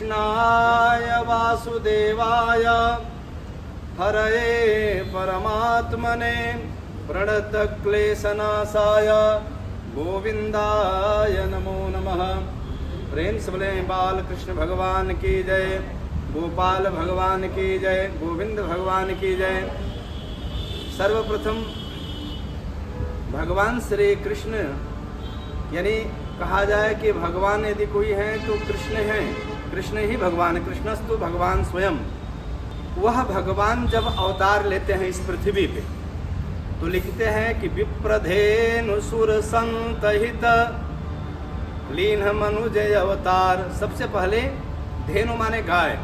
कृष्णाय वासुदेवाय हरये परमात्मने प्रणतक्लेशनाशाय गोविंदाय नमो नमः। प्रेम से बोले बालकृष्ण भगवान की जय, गोपाल भगवान की जय, गोविंद भगवान की जय। सर्वप्रथम भगवान श्री कृष्ण, यानी कहा जाए कि भगवान यदि कोई है तो कृष्ण है, कृष्ण ही भगवान, कृष्णस्तु भगवान स्वयं। वह भगवान जब अवतार लेते हैं इस पृथ्वी पे तो लिखते हैं कि विप्रधेनु सुर संतहित लीन मनुजय अवतार। सबसे पहले धेनु माने गाय,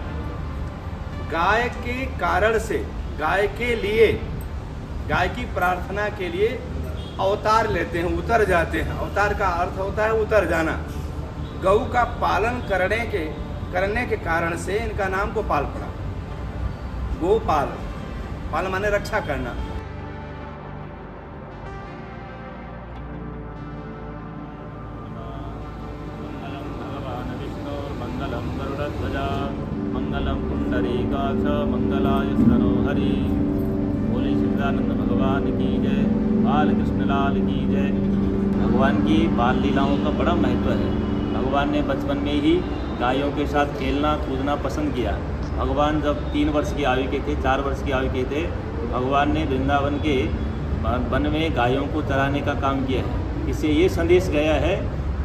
गाय के कारण से, गाय के लिए, गाय की प्रार्थना के लिए अवतार लेते हैं, उतर जाते हैं। अवतार का अर्थ होता है उतर जाना। गौ का पालन करने के कारण से इनका नाम गोपाल पड़ा। गोपाल, पाल माने रक्षा करना। मंगलम गरुड़ध्वजा मंगलम पुंडरीकाक्ष मंगलाय सरोहरि। बोले सच्चिदानंद भगवान की जय, बाल कृष्ण लाल की जय। भगवान की बाल लीलाओं का बड़ा महत्व है। भगवान ने बचपन में ही गायों के साथ खेलना कूदना पसंद किया। भगवान जब 3 वर्ष की आयु के थे, 4 वर्ष की आयु के थे, भगवान ने वृंदावन के वन में गायों को चराने का काम किया है। इससे ये संदेश गया है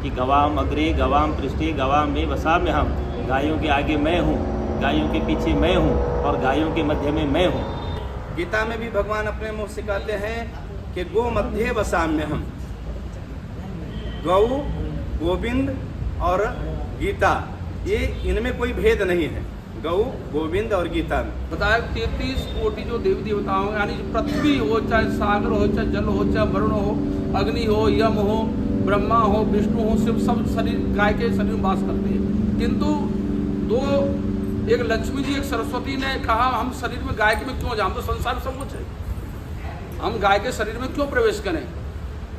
कि गवाम अग्रे गवाम पृष्ठे गवाम में वसा में हम, गायों के आगे मैं हूँ, गायों के पीछे मैं हूँ और गायों के मध्य में मैं हूँ। गीता में भी भगवान अपने मुँह से कहते हैं कि गो मध्य वसाम्य हम। गौ, गोविंद और गीता, ये इनमें कोई भेद नहीं है, गौ, गोविंद और गीता में। बताया 33 कोटि जो देवी देवताओं, यानी पृथ्वी हो, चाहे सागर हो, चाहे जल हो, चाहे वरुण हो, अग्नि हो, यम हो, ब्रह्मा हो, विष्णु हो, शिव, सब शरीर गाय के शरीर में वास करते हैं। किंतु एक लक्ष्मी जी, एक सरस्वती ने कहा हम शरीर में गाय के में क्यों जाएं, हम तो संसार में सब कुछ है, हम गाय के शरीर में क्यों प्रवेश करें।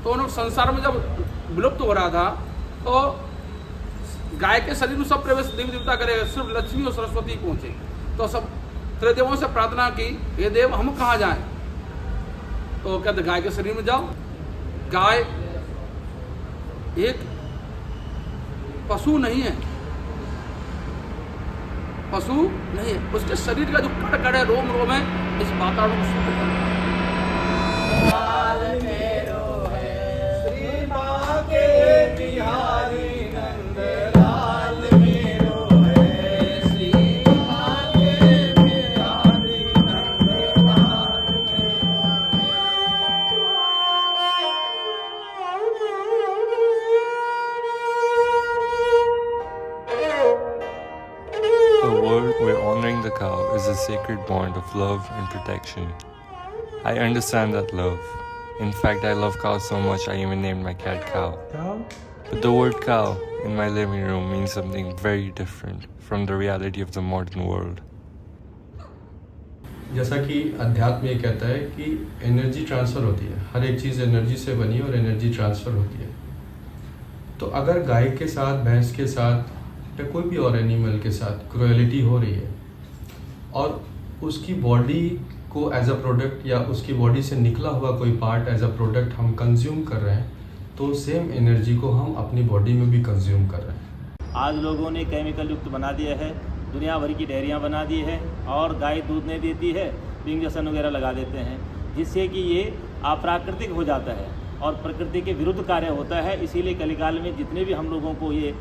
तो उन्होंने संसार में जब विलुप्त हो रहा था तो गाय के शरीर में सब प्रवेश देवी देवता करेगा, सिर्फ लक्ष्मी और सरस्वती पहुंचे। तो सब त्रिदेवों से प्रार्थना की, हे देव हम कहाँ जाएं। तो कहते गाय के शरीर में जाओ। गाय एक पशु नहीं है, पशु नहीं है, उसके शरीर का जो कड़ कड़ है, रोम रोम है, इस वातावरण को शुद्ध करता है। The world where honoring the cow is a sacred bond of love and protection. I understand that love. In fact, I love cows so much I even named my cat Cow. But the word cow in my living room means something very different from the reality of the modern world. जैसा कि अध्यात्म ये कहता है कि energy transfer होती है, हर एक चीज़ एनर्जी से बनी और एनर्जी ट्रांसफ़र होती है। तो अगर गाय के साथ, भैंस के साथ या कोई भी और एनिमल के साथ क्रूएलिटी हो रही है और उसकी बॉडी को एज अ प्रोडक्ट या उसकी बॉडी से निकला हुआ कोई पार्ट एज अ प्रोडक्ट हम कंज्यूम कर रहे हैं, तो सेम एनर्जी को हम अपनी बॉडी में भी कंज्यूम कर रहे हैं। आज लोगों ने केमिकल युक्त बना दिया है, दुनिया भर की डेयरियाँ बना दी है और गाय दूध नहीं देती है, इंजेक्शन वगैरह लगा देते हैं, जिससे कि ये अप्राकृतिक हो जाता है और प्रकृति के विरुद्ध कार्य होता है। इसीलिए कलिकाल में जितने भी हम लोगों को ये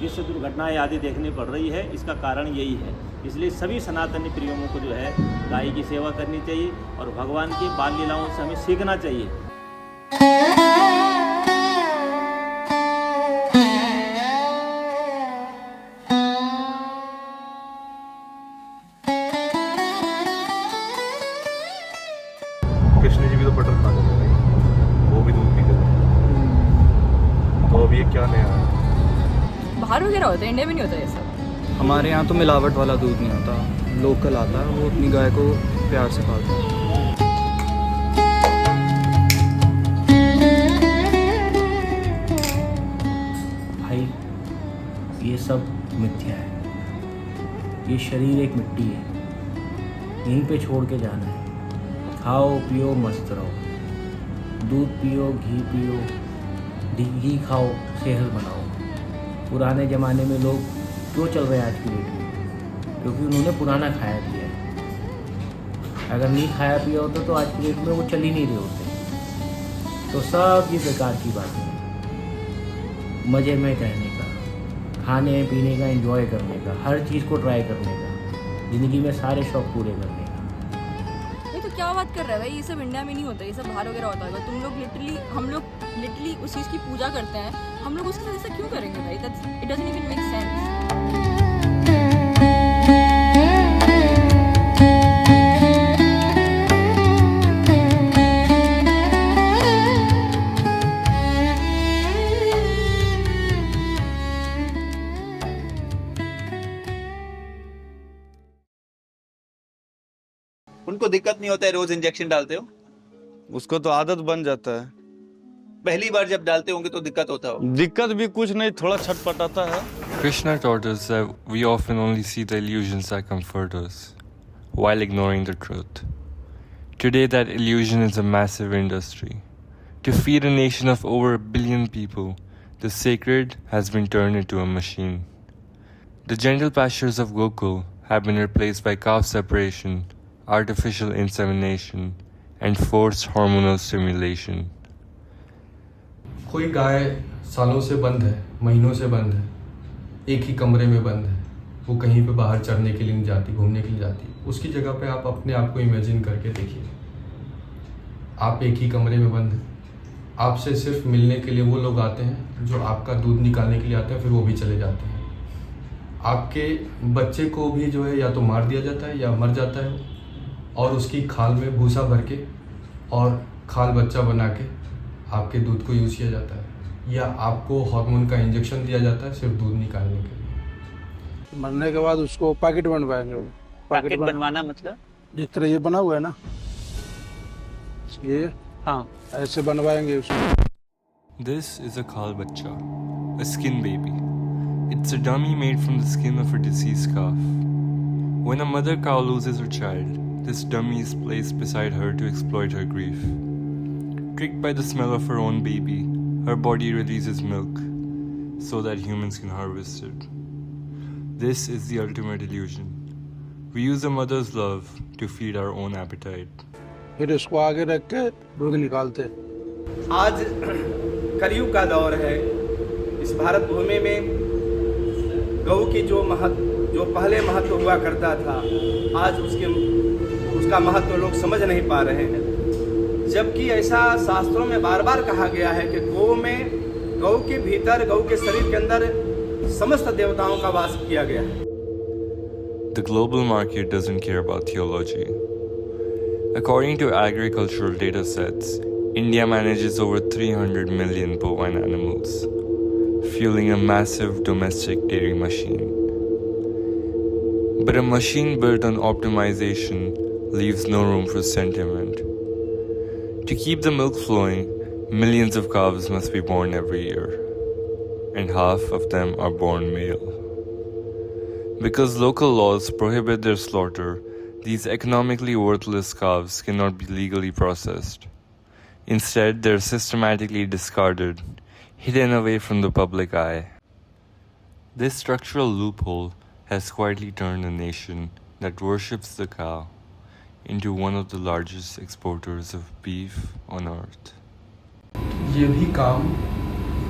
विश्व दुर्घटनाएँ आदि देखनी पड़ रही है, इसका कारण यही है। इसलिए सभी सनातनी प्रियों को जो है गाय की सेवा करनी चाहिए और भगवान की बाल लीलाओं से हमें सीखना चाहिए। कृष्ण जी भी तो बटर खा लेते हैं, वो भी दूध पीते थे, तो अब ये क्या नया है? बाहर वगैरह होता है, इंडिया में नहीं होता ये सब। हमारे यहाँ तो मिलावट वाला दूध नहीं आता, लोकल आता है, वो अपनी गाय को प्यार से पालते हैं। भाई ये सब मिथ्या है, ये शरीर एक मिट्टी है, यहीं पे छोड़ के जाना है। खाओ पियो मस्त रहो, दूध पियो घी पियो, घी खाओ सेहत बनाओ। पुराने ज़माने में लोग क्यों चल रहे हैं आज की डेट में? क्योंकि उन्होंने पुराना खाया पिया है। अगर नहीं खाया पिया होता तो आज की डेट में वो चल ही नहीं रहे होते। तो सब ये बेकार की बात है। मज़े में रहने का, खाने पीने का, एंजॉय करने का, हर चीज़ को ट्राई करने का, ज़िंदगी में सारे शौक पूरे करने का। ये तो क्या बात कर रहा है भाई, ये सब इंडिया में नहीं होता, ये सब बाहर वगैरह होता है। तुम लोग लिटरली, हम लोग लिटरली उस चीज़ की पूजा करते हैं, हम लोग उसके साथ ऐसा क्यों करेंगे भाई? It doesn't even make sense. उनको दिक्कत नहीं होता है रोज इंजेक्शन डालते हो? उसको तो आदत बन जाता है। पहली बार जब डालते होंगे तो दिक्कत होता हो? दिक्कत भी कुछ नहीं, थोड़ा छटपटाता है। Krishna taught us that we often only see the illusions that comfort us, while ignoring the truth. Today that illusion is a massive industry. To feed a nation of over 1 billion people, the sacred has been turned into a machine. The gentle pastures of Gokul have been replaced by calf separation, artificial insemination, and forced hormonal stimulation. कोई गाय सालों से बंद है, महीनों से बंद है, एक ही कमरे में बंद है, वो कहीं पे बाहर चरने के लिए नहीं जाती, घूमने के लिए जाती। उसकी जगह पे आप अपने आप को इमेजिन करके देखिए, आप एक ही कमरे में बंद हैं, आपसे सिर्फ मिलने के लिए वो लोग आते हैं जो आपका दूध निकालने के लिए आते हैं, फिर वो भी चले जाते हैं। आपके बच्चे को भी जो है या तो मार दिया जाता है या मर जाता है, और उसकी खाल में भूसा भर के और खाल बच्चा बना के आपके दूध को यूज़ किया जाता है, या आपको हार्मोन का इंजेक्शन दिया जाता है सिर्फ दूध निकालने के लिए। मरने के बाद उसको पैकेट बनवाएंगे। पैकेट बनवाना मतलब? जिस तरह ये बना हुआ है ना, ये हाँ ऐसे बनवाएंगे उसको। This is a khal bacha, a skin baby. It's a dummy made from the skin of a deceased calf. When a mother cow loses her child, this dummy is placed beside her to exploit her grief. Tricked by the smell of her own baby, her body releases milk so that humans can harvest it. This is the ultimate illusion. We use a mother's love to feed our own appetite. फिर इसको आगे रख के दूध निकालते। आज कलयुग का दौर है। इस भारत भूमि में गौ की जो पहले महत्व हुआ करता था, आज उसका महत्व लोग समझ नहीं पा रहे हैं। जबकि ऐसा शास्त्रों में बार बार कहा गया है कि गौ के भीतर, गौ के शरीर के अंदर समस्त देवताओं का वास किया गया है। The global market doesn't care about theology. According to agricultural data sets, India manages over 300 million bovine animals, fueling a massive domestic dairy machine. But a machine built on optimization leaves no room for sentiment. To keep the milk flowing, millions of calves must be born every year, and half of them are born male. Because local laws prohibit their slaughter, these economically worthless calves cannot be legally processed. Instead, they're systematically discarded, hidden away from the public eye. This structural loophole has quietly turned a nation that worships the cow into one of the largest exporters of beef on earth. ये भी काम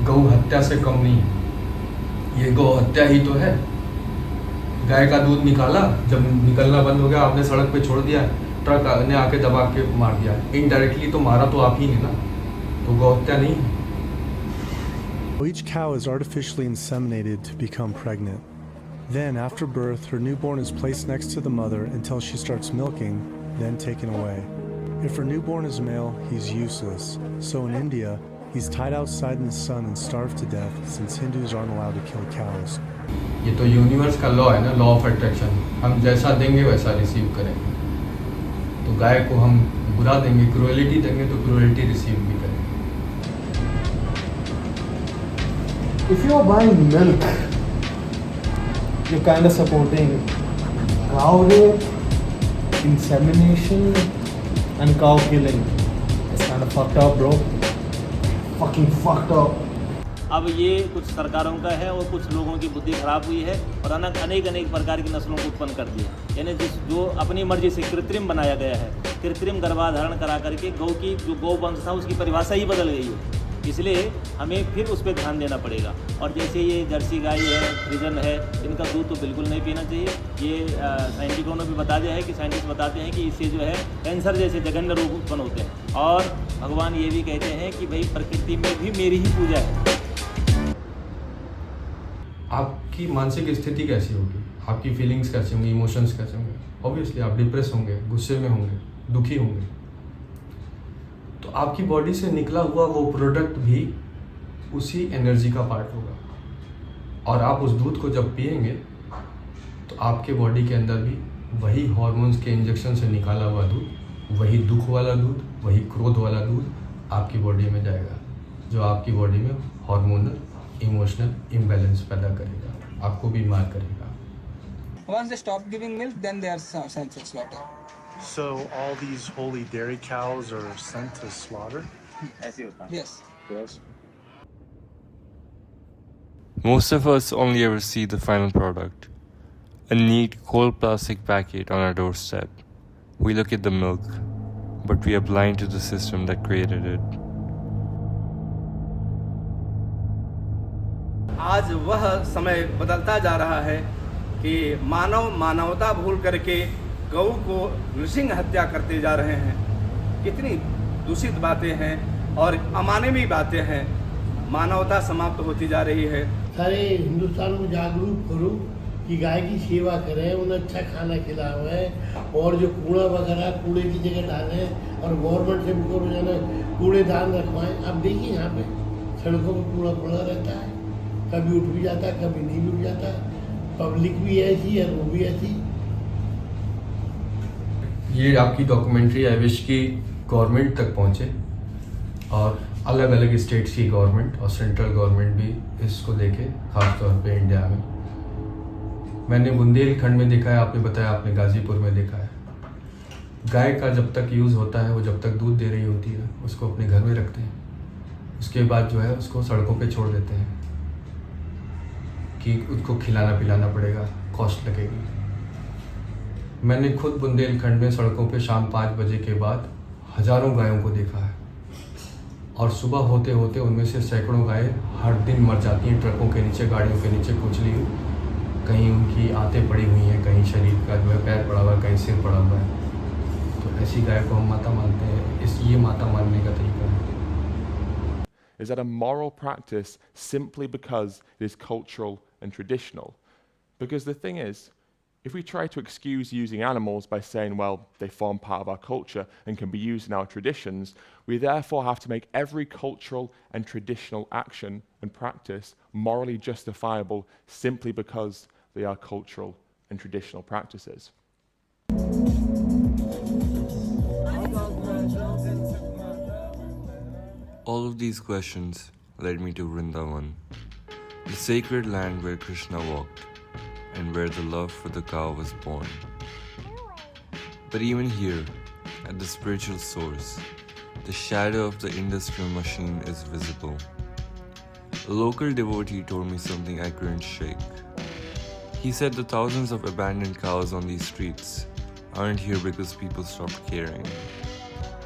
गौ हत्या से कम नहीं है, ये गौ हत्या ही तो है। गाय का दूध निकाला, जब निकलना बंद हो गया आपने सड़क पे छोड़ दिया, ट्रक ने आके दबा के मार दिया। इनडायरेक्टली तो मारा तो आप ही ने ना, तो गौ हत्या नहीं है। Each cow is artificially inseminated to become pregnant. Then, after birth, her newborn is placed next to the mother until she starts milking, then taken away. If her newborn is male, he's useless. So in India, he's tied outside in the sun and starved to death since Hindus aren't allowed to kill cows. ये तो universe का law है ना, law of attraction. हम जैसा देंगे वैसा receive करेंगे। तो गाय को हम बुरा देंगे, क्रूएलिटी देंगे तो क्रूएलिटी रिसीव भी करेंगे। If you are buying milk, you're kind of supporting cow rape, insemination, and cow killing. It's kind of fucked up, bro. Fucking fucked up. अब ये कुछ सरकारों का है और कुछ लोगों की बुद्धि खराब हुई है और अनेक प्रकार की नस्लों को उत्पन्न कर दिया। यानी जो अपनी मर्जी से कृत्रिम बनाया गया है, कृत्रिम गर्भाधारण करा करके गौ की जो गौ वंश था उसकी परिभाषा ही बदल गई है। इसलिए हमें फिर उस पर ध्यान देना पड़ेगा। और जैसे ये जर्सी गाय है, फ्रीजन है, इनका दूध तो बिल्कुल नहीं पीना चाहिए। ये साइंटिस्टों ने भी बता दिया है कि साइंटिस्ट बताते हैं कि इससे जो है कैंसर जैसे जघन्य रोग उत्पन्न होते हैं। और भगवान ये भी कहते हैं कि भाई प्रकृति में भी मेरी ही पूजा है। आपकी मानसिक स्थिति कैसी होगी, आपकी फीलिंग्स कैसी होंगी, इमोशंस कैसे होंगे? ऑब्वियसली आप डिप्रेस होंगे, गुस्से में होंगे, दुखी होंगे। तो आपकी बॉडी से निकला हुआ वो प्रोडक्ट भी उसी एनर्जी का पार्ट होगा। और आप उस दूध को जब पिएंगे तो आपके बॉडी के अंदर भी वही हार्मोन्स के इंजेक्शन से निकाला हुआ दूध, वही दुख वाला दूध, वही क्रोध वाला दूध आपकी बॉडी में जाएगा, जो आपकी बॉडी में हार्मोनल इमोशनल इम्बैलेंस पैदा करेगा, आपको बीमार करेगा। Once they stop giving milk, then they are sent to slaughter. So all these holy dairy cows are sent to slaughter? Yes. Most of us only ever see the final product, a neat cold plastic packet on our doorstep. We look at the milk, but we are blind to the system that created it. आज वह समय बदलता जा रहा है कि मानव मानवता भूल करके गौ को नृसिंह हत्या करते जा रहे हैं। कितनी दूषित बातें हैं और अमानवीय बातें हैं। मानवता समाप्त होती जा रही है। सारे हिंदुस्तान को जागरूक करो कि गाय की सेवा करें, उन्हें अच्छा खाना खिलाएं और जो कूड़ा वगैरह कूड़े की जगह डालें और गवर्नमेंट से भी रोजाना कूड़ेदान रखवाएं। अब देखिए यहाँ पे सड़कों पर कूड़ा पड़ा रहता है, कभी उठ भी जाता है, कभी नहीं भी उठ जाता है। पब्लिक भी ऐसी है, वो भी ऐसी। ये आपकी डॉक्यूमेंट्री आई विश की गवर्नमेंट तक पहुँचे और अलग अलग स्टेट्स की गवर्नमेंट और सेंट्रल गवर्नमेंट भी इसको देखे, खासतौर पे इंडिया में। मैंने बुंदेलखंड में देखा है, आपने बताया आपने गाजीपुर में देखा है। गाय का जब तक यूज़ होता है, वो जब तक दूध दे रही होती है, उसको अपने घर में रखते हैं। उसके बाद जो है उसको सड़कों पे छोड़ देते हैं कि उसको खिलाना पिलाना पड़ेगा, कॉस्ट लगेगी। मैंने खुद बुंदेलखंड में सड़कों पे शाम 5 बजे के बाद हज़ारों गायों को देखा है और सुबह होते होते उनमें से सैकड़ों गायें हर दिन मर जाती हैं ट्रकों के नीचे, गाड़ियों के नीचे कुचली हुई। कहीं उनकी आंतें पड़ी हुई हैं, कहीं शरीर का जो है पैर पड़ा हुआ है, कहीं सिर पड़ा हुआ है। तो ऐसी गाय को हम माता मानते हैं। ये माता मानने का तरीका है। Is that a moral practice simply because it is cultural and traditional? Because the thing is, if we try to excuse using animals by saying, well, they form part of our culture and can be used in our traditions, we therefore have to make every cultural and traditional action and practice morally justifiable simply because they are cultural and traditional practices. All of these questions led me to Vrindavan, the sacred land where Krishna walked and where the love for the cow was born. But even here, at the spiritual source, the shadow of the industrial machine is visible. A local devotee told me something I couldn't shake. He said the thousands of abandoned cows on these streets aren't here because people stopped caring.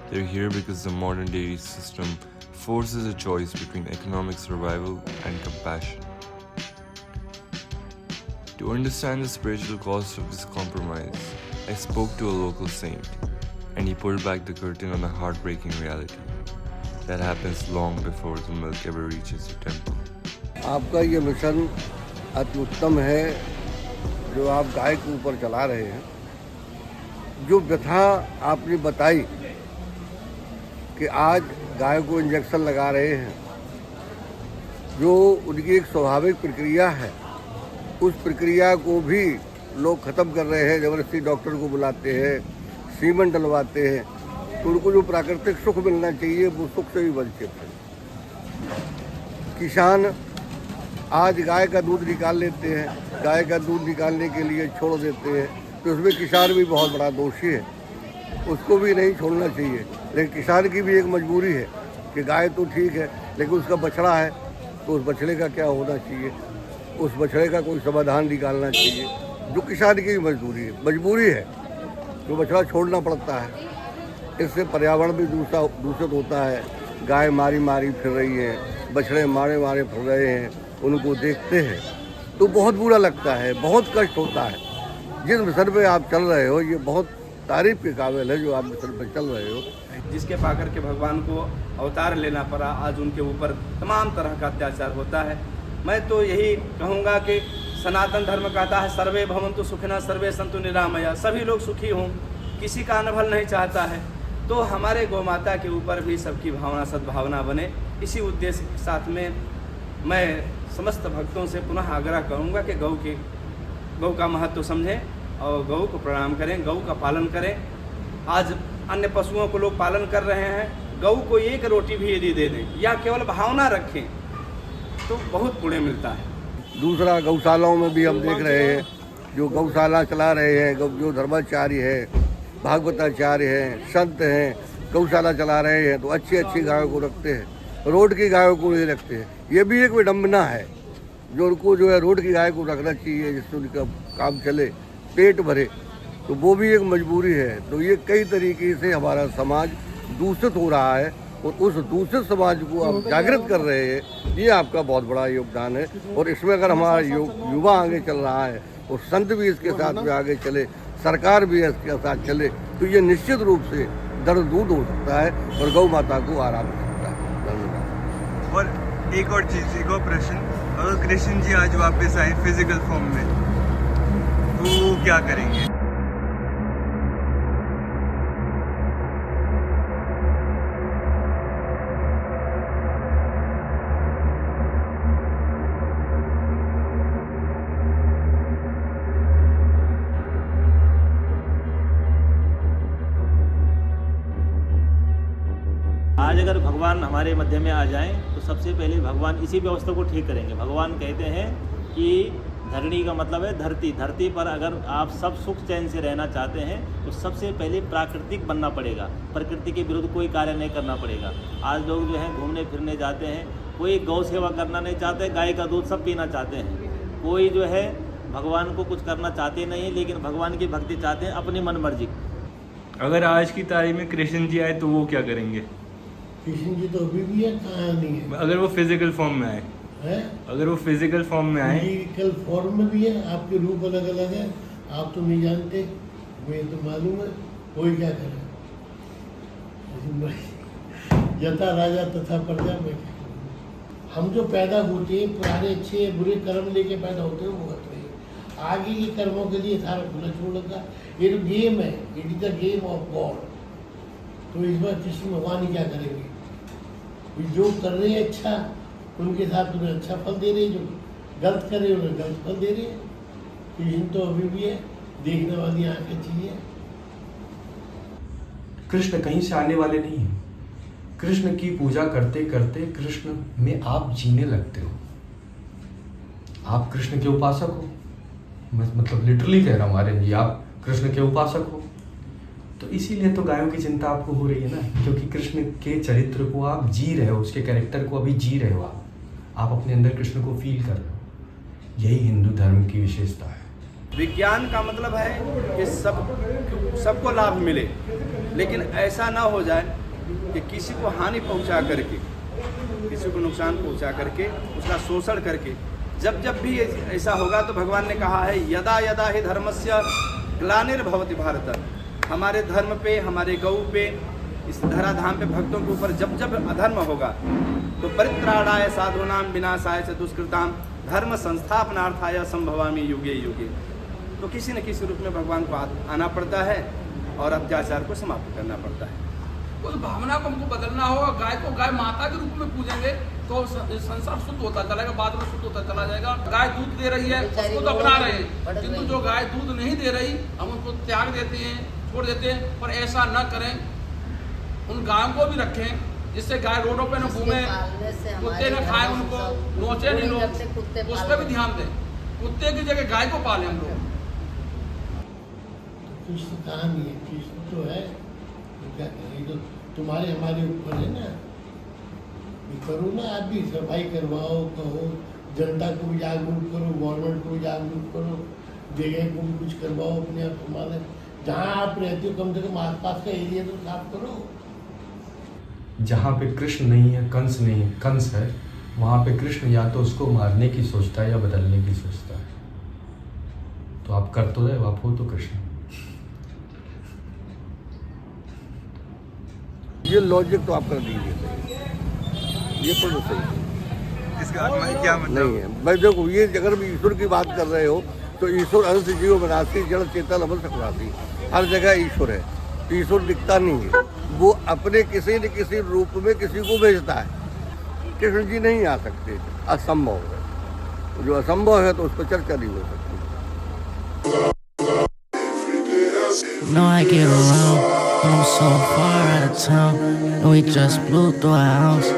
They're here because the modern dairy system forces a choice between economic survival and compassion. To understand the spiritual cost of this compromise, I spoke to a local saint, and he pulled back the curtain on a heartbreaking reality that happens long before the milk ever reaches the temple. आपका ये mission अति उत्तम है जो आप गाय के ऊपर चला रहे हैं। जो व्यथा आपने बताई कि आज गाय को इंजेक्शन लगा रहे हैं, जो उनकी एक स्वाभाविक प्रक्रिया है, उस प्रक्रिया को भी लोग ख़त्म कर रहे हैं। ज़बरदस्ती डॉक्टर को बुलाते हैं, सीमेंट डलवाते हैं, तो उनको जो प्राकृतिक सुख मिलना चाहिए वो सुख से भी वंचित है। किसान आज गाय का दूध निकाल लेते हैं, गाय का दूध निकालने के लिए छोड़ देते हैं, तो उसमें किसान भी बहुत बड़ा दोषी है, उसको भी नहीं छोड़ना चाहिए। लेकिन किसान की भी एक मजबूरी है कि गाय तो ठीक है लेकिन उसका बछड़ा है, तो उस बछड़े का क्या होना चाहिए, उस बछड़े का कोई समाधान निकालना चाहिए, जो किसान की भी मजबूरी है, तो बछड़ा छोड़ना पड़ता है। इससे पर्यावरण भी दूषित होता है। गाय मारी मारी फिर रही है, बछड़े मारे मारे फिर रहे हैं, उनको देखते हैं तो बहुत बुरा लगता है, बहुत कष्ट होता है। जिस मिशन पे आप चल रहे हो ये बहुत तारीफ के काबिल है जो आप मिशन पे चल रहे हो। जिसके पाकर के भगवान को अवतार लेना पड़ा, आज उनके ऊपर तमाम तरह का अत्याचार होता है। मैं तो यही कहूँगा कि सनातन धर्म कहता है सर्वे भवन्तु सुखिनः सर्वे सन्तु निरामया, सभी लोग सुखी हों, किसी का अनभल नहीं चाहता है। तो हमारे गौ माता के ऊपर भी सबकी भावना सद्भावना बने, इसी उद्देश्य के साथ में मैं समस्त भक्तों से पुनः आग्रह करूँगा कि गौ का महत्व समझें और गौ को प्रणाम करें, गौ का पालन करें। आज अन्य पशुओं को लोग पालन कर रहे हैं, गौ को एक रोटी भी यदि दे दें या केवल भावना रखें तो बहुत पुण्य मिलता है। दूसरा गौशालाओं में भी हम देख रहे हैं जो गौशाला चला रहे हैं, जो धर्माचार्य है, भागवताचार्य हैं, संत हैं, गौशाला चला रहे हैं तो अच्छी अच्छी गायों को रखते हैं, रोड की गायों को नहीं रखते हैं। ये भी एक विडम्बना है। जो उनको जो है रोड की गाय को रखना चाहिए जिससे उनका काम चले, पेट भरे, तो वो भी एक मजबूरी है। तो ये कई तरीके से हमारा समाज दूषित हो रहा है और उस दूषित समाज को आप जागृत कर रहे हैं, ये आपका बहुत बड़ा योगदान है। और इसमें अगर हमारा युवा आगे चल रहा है और संत भी इसके साथ में आगे चले, सरकार भी इसके साथ चले, तो ये निश्चित रूप से दर्द दूर हो सकता है और गौ माता को आराम हो सकता है। धन्यवाद। और एक और चीज़, एक और प्रश्न, अगर कृष्ण जी आज वापस आए फिजिकल फॉर्म में तो क्या करेंगे? आज अगर भगवान हमारे मध्य में आ जाएं तो सबसे पहले भगवान इसी व्यवस्था को ठीक करेंगे। भगवान कहते हैं कि धरणी का मतलब है धरती। धरती पर अगर आप सब सुख चैन से रहना चाहते हैं तो सबसे पहले प्राकृतिक बनना पड़ेगा, प्रकृति के विरुद्ध कोई कार्य नहीं करना पड़ेगा। आज लोग जो हैं घूमने फिरने जाते हैं, कोई गौ सेवा करना नहीं चाहते, गाय का दूध सब पीना चाहते हैं, कोई जो है भगवान को कुछ करना चाहते नहीं, लेकिन भगवान की भक्ति चाहते हैं अपनी मन मर्जी। अगर आज की तारीख में कृष्ण जी आए तो वो क्या करेंगे? कृष्ण जी तो अभी भी है, कहाँ नहीं है। अगर वो फिजिकल फॉर्म में आए है? अगर वो फिजिकल फॉर्म में आए, फिजिकल फॉर्म में भी है, आपके रूप अलग अलग है, आप तो नहीं जानते, मुझे तो मालूम है। कोई क्या करे, यथा राजा तथा प्रजा में। हम जो पैदा होते हैं पुराने अच्छे बुरे कर्म लेके पैदा होते हैं, वो होते हैं आगे के कर्मों के लिए सारा खुला छोड़ लगा। ये तो गेम है, it is the game of God. तो इस बार कृष्ण भगवान ही क्या करेंगे? जो कर रहे हैं अच्छा, उनके साथ उन्हें अच्छा फल दे रहे हैं, जो गलत कर रहे हैं उन्हें गलत फल दे रहे हैं। कृष्ण तो अभी भी है, देखने वाली आंखें चाहिए। कृष्ण कहीं से आने वाले नहीं हैं। कृष्ण की पूजा करते करते कृष्ण में आप जीने लगते हो। आप कृष्ण के उपासक हो, मतलब लिटरली कह रहा हूँ आर्यन जी, आप कृष्ण के उपासक हो। तो इसीलिए तो गायों की चिंता आपको हो रही है ना, क्योंकि कृष्ण के चरित्र को आप जी रहे हो, उसके कैरेक्टर को अभी जी रहे हो। आप अपने अंदर कृष्ण को फील कर रहे हो। यही हिंदू धर्म की विशेषता है। विज्ञान का मतलब है कि सबको लाभ मिले, लेकिन ऐसा ना हो जाए कि किसी को हानि पहुंचा करके, किसी को नुकसान पहुंचा करके, उसका शोषण करके। जब जब भी ऐसा होगा तो भगवान ने कहा है यदा यदा ही धर्मस्य ग्लानिर्भवति भारत। हमारे धर्म पे, हमारे गौ पे, इस धराधाम पे भक्तों के ऊपर जब जब अधर्म होगा तो परित्राणाय साधूनां विनाशाय च दुष्कृताम धर्म संस्थापनार्थाय संभवामि युगे युगे। तो किसी न किसी रूप में भगवान को आना पड़ता है और अत्याचार को समाप्त करना पड़ता है। उस भावना को हमको बदलना होगा। गाय को गाय माता के रूप में पूजेंगे तो संसार शुद्ध होता चलेगा, बाद में शुद्ध होता चला जाएगा। गाय दूध दे रही है, उसको तो अपना रहे हैं, किंतु जो गाय दूध नहीं दे रही हम उनको त्याग देते हैं, छोड़ देते हैं। पर ऐसा न करें, उन गायों को भी रखें जिससे गाय रोडों पे न घूमे, कुत्ते न खाए उनको, नोचे नहीं लोग, उस पर भी ध्यान दें। कुत्ते की जगह गाय को पालें हम लोग। कुछ तो कहानी है, कृष्ण तो है, तो क्या करें, तो तुम्हारे हमारे ऊपर है ना। ये करो ना, आप भी सफाई करवाओ, कहो जनता को भी जागरूक करो, गवर्नमेंट को भी जागरूक करो, जगह को भी कुछ करवाओ, अपने आप संभालें। जहाँ आप रहते हो कम से कम आसपास का एरिया तो साफ करो। जहाँ पे कृष्ण नहीं है, कंस नहीं है, कंस है, वहाँ पे कृष्ण या तो उसको मारने की सोचता है या बदलने की सोचता है। तो आप कर तो रहे हो, आप हो तो कृष्ण। ये लॉजिक तो आप कर दीजिए, ये तो सही है। इसका क्या मतलब नहीं है भाई, देखो ये अगर भी ईश्वर की बात कर रहे हो तो ईश्वर अंश जीव विनाशी जड़ चेतन अमल सकुरासी, हर जगह ईश्वर है। ईश्वर दिखता नहीं है, वो अपने किसी न किसी रूप में किसी को भेजता है। कृष्ण जी नहीं आ सकते, असंभव है। जो असंभव है तो उस पर चर्चा नहीं हो सकती। No, I get around, but I'm so far out of town. And we just blew through our house,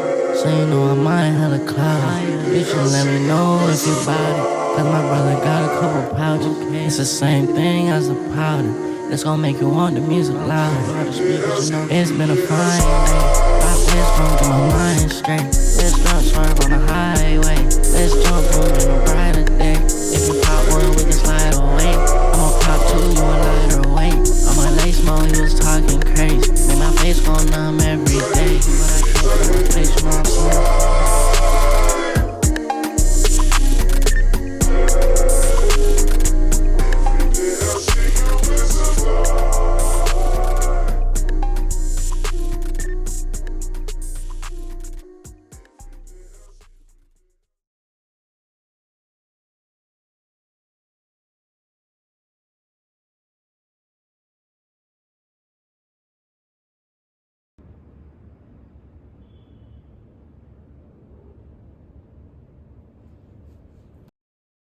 so you know I might have a cloud. You should let me know if you bout it, cause my brother got a couple pouches. It's the same thing as a powder, it's gonna make you want the music louder. It's been a fine day.